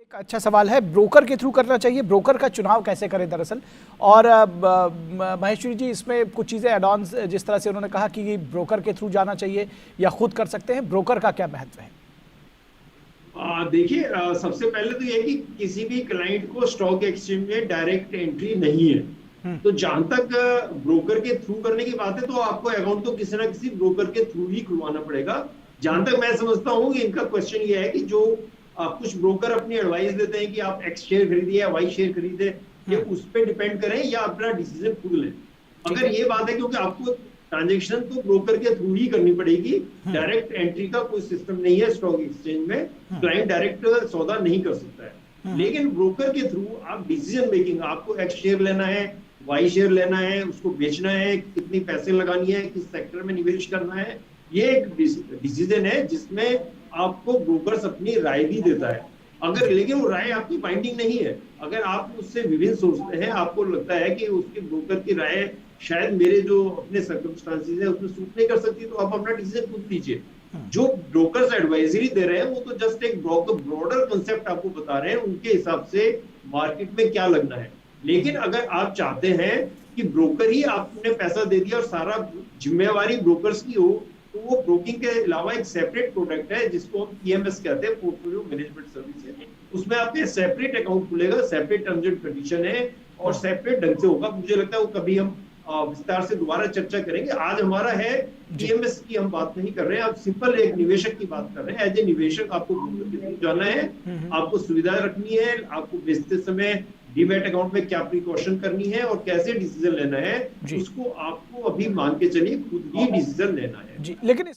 एक अच्छा सवाल है, ब्रोकर के थ्रू करना चाहिए, ब्रोकर का चुनाव कैसे करें दरअसल। और महेश्वरी जी, इसमें कुछ चीज़ें एड ऑन्स, जिस तरह से उन्होंने कहा कि ब्रोकर के थ्रू जाना चाहिए या खुद कर सकते हैं, ब्रोकर का क्या महत्व है? देखिए, सबसे पहले तो ये कि किसी भी क्लाइंट को स्टॉक एक्सचेंज में डायरेक्ट एंट्री नहीं है। हम्म। तो जहां तक ब्रोकर के थ्रू करने की बात है, तो आपको अकाउंट तो किसी ना किसी ब्रोकर के थ्रू ही खुलवाना पड़ेगा। जहां तक मैं समझता हूँ कि इनका क्वेश्चन ये है कि जो कुछ ब्रोकर अपनी एडवाइस देते हैं कि आप एक्स शेयर खरीदिए या वाई शेयर खरीदे, ये हम्म। उस पर डिपेंड करें या अपना डिसीजन खुद लें। ठीक अगर है। ये बात है, क्योंकि आपको ट्रांजेक्शन तो ब्रोकर के थ्रू ही करनी पड़ेगी, हम्म। डायरेक्ट एंट्री का कोई सिस्टम नहीं है स्टॉक एक्सचेंज में। हम्म। क्लाइंट डायरेक्ट सौदा नहीं कर सकता है। हम्म। लेकिन ब्रोकर के थ्रू आप डिसीजन मेकिंग, आपको एक्स शेयर लेना है, वाई शेयर लेना है, उसको बेचना है, कितनी पैसे लगानी है, किस सेक्टर में निवेश करना है, ये एक डिसीजन है जिसमें आपको ब्रोकर्स अपनी राय भी देता है। अगर जी। लेकिन वो राय आपकी बाइंडिंग नहीं है। अगर आप उससे विभिन्न सोचते हैं, आपको लगता है कि उसके ब्रोकर की राय शायद मेरे जो अपने सर्कमस्टांसिस है उसमें सूट नहीं कर सकती, तो आप अपना डिसीजन खुद लीजिए। हम्म। जो ब्रोकर्स एडवाइजरी दे रहे हैं वो तो जस्ट एक ब्रॉडर कंसेप्ट आपको बता रहे हैं, उनके हिसाब से मार्केट में क्या लगना है। लेकिन अगर आप चाहते हैं कि ब्रोकर ही आपने पैसा दे दिया और सारा जिम्मेवारी ब्रोकर्स की हो, तो वो ब्रोकिंग के अलावा एक सेपरेट प्रोडक्ट है जिसको हम पीएमएस कहते हैं, पोर्टफोलियो मैनेजमेंट सर्विसेज। उसमें आपके सेपरेट अकाउंट खुलेगा, सेपरेट टर्म्स एंड कंडीशन है और सेपरेट ढंग से होगा। मुझे लगता है वो कभी हम विस्तार से दोबारा चर्चा करेंगे। आज हमारा है जी। पीएमएस की हम बात नहीं कर रहे हैं, आप सिंपल एक निवेशक की बात कर रहे हैं। एज ए निवेशक आपको ब्रोकर के थ्रू जाना है, आपको सुविधा रखनी है, आपको बेचते समय डीमैट अकाउंट में क्या प्रिकॉशन करनी है और कैसे डिसीजन लेना है, जी। उसको आपको अभी मान के चलिए खुद ही डिसीजन लेना है। जी, लेकिन